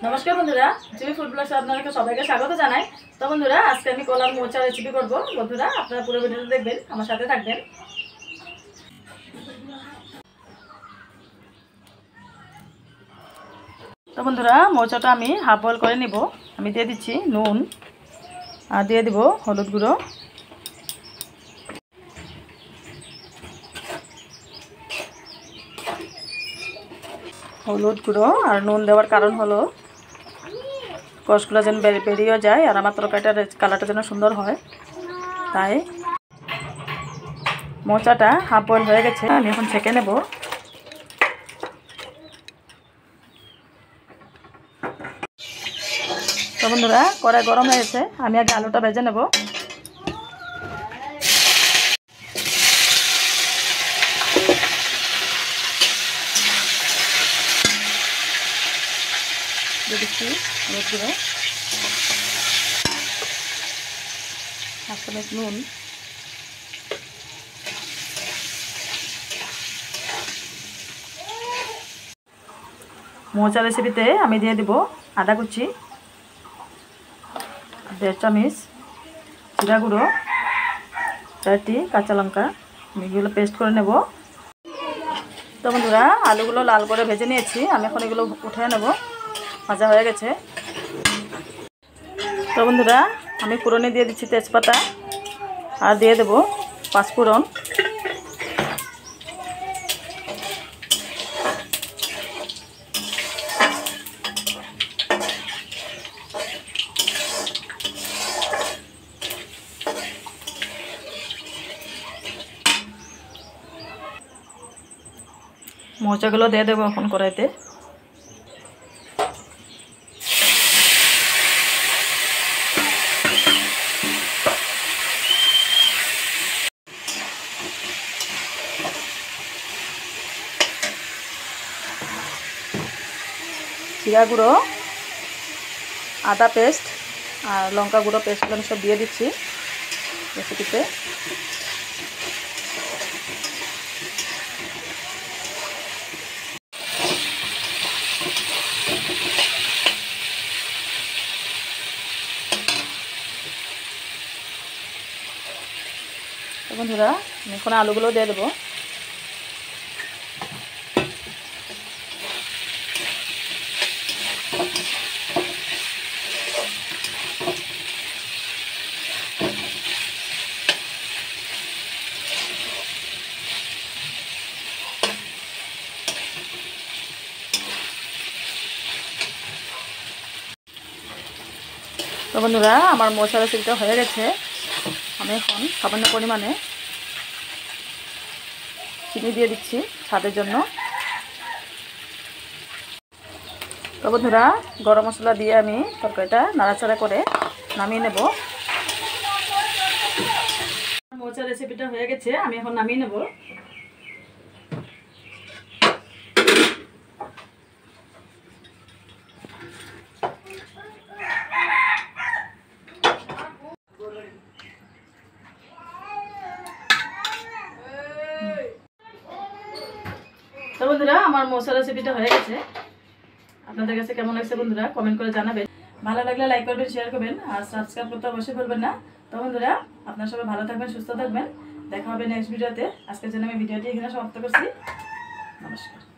নমস্কার বন্ধুরা, জুই ফুড ব্লগসে আপনাদেরকে সবাইকে স্বাগত জানাই। তো বন্ধুরা, আজকে আমি কলার মোচা রেসিপি করব। বন্ধুরা, আপনারা পুরো ভিডিওটা দেখবেন, আমার সাথে থাকবেন। তো বন্ধুরা, মোচাটা আমি হাফ বয়েল করে নিব। আমি দিয়ে দিচ্ছি নুন আর দিয়ে দিব হলুদ গুঁড়ো। হলুদ গুঁড়ো আর নুন দেওয়ার কারণ হলো কষগুলো যেন বেরিয়ে যায় আর আমার তরকারিটার কালারটা যেন সুন্দর হয়। তাই মোচাটা হাফ বয়েল হয়ে গেছে, আমি এখন ছেঁকে নেব। তো বন্ধুরা, কড়াই গরম হয়ে গেছে, আমি আগে আলুটা ভেজে নেব। দিয়ে দিচ্ছি হলুদ গুঁড়ো, হাফ চামচ নুন, মোচা রেসিপিতে আমি দিয়ে দিব আদা কুচি, 1.5 চামচ জিরা গুঁড়ো, 4টি কাঁচা লঙ্কা, আমি এগুলো পেস্ট করে নেব। তো বন্ধুরা, আলুগুলো লাল করে ভেজে নিয়েছি, আমি এখন এগুলো উঠিয়ে নেব। ভাজা হয়ে গেছে। তো বন্ধুরা, আমি ফোড়নে দিয়ে দিচ্ছি তেজপাতা আর দিয়ে দেব পাঁচফোড়ন। মোচাগুলো দিয়ে দেবো এখন কড়াইতে। জিরা গুঁড়ো, আদা পেস্ট আর লঙ্কা গুঁড়ো পেস্টগুলো আমি সব দিয়ে দিচ্ছি রেসিপিতে। বন্ধুরা, আমি এখন আলুগুলো দিয়ে দেবো। তো বন্ধুরা, আমার মোচা রেসিপিটা হয়ে গেছে। আমি এখন সামান্য পরিমাণে চিনি দিয়ে দিচ্ছি স্বাদের জন্য। তো বন্ধুরা, গরম মশলা দিয়ে আমি তরকারিটা নাড়াচাড়া করে নামিয়ে নেব। মোচা রেসিপিটা হয়ে গেছে, আমি এখন নামিয়ে নেব। তো বন্ধুরা, আমার মোচা রেসিপিটা হয়ে গেছে। আপনাদের কাছে কেমন লাগছে বন্ধুরা, কমেন্ট করে জানাবেন। ভালো লাগলে লাইক করবেন, শেয়ার করবেন আর সাবস্ক্রাইব করতে অবশ্যই ভুলবেন না। তো বন্ধুরা, আপনারা সবাই ভালো থাকবেন, সুস্থ থাকবেন। দেখা হবে নেক্সট ভিডিওতে। আজকের জন্য আমি ভিডিওটি এখানে সমাপ্ত করছি। নমস্কার।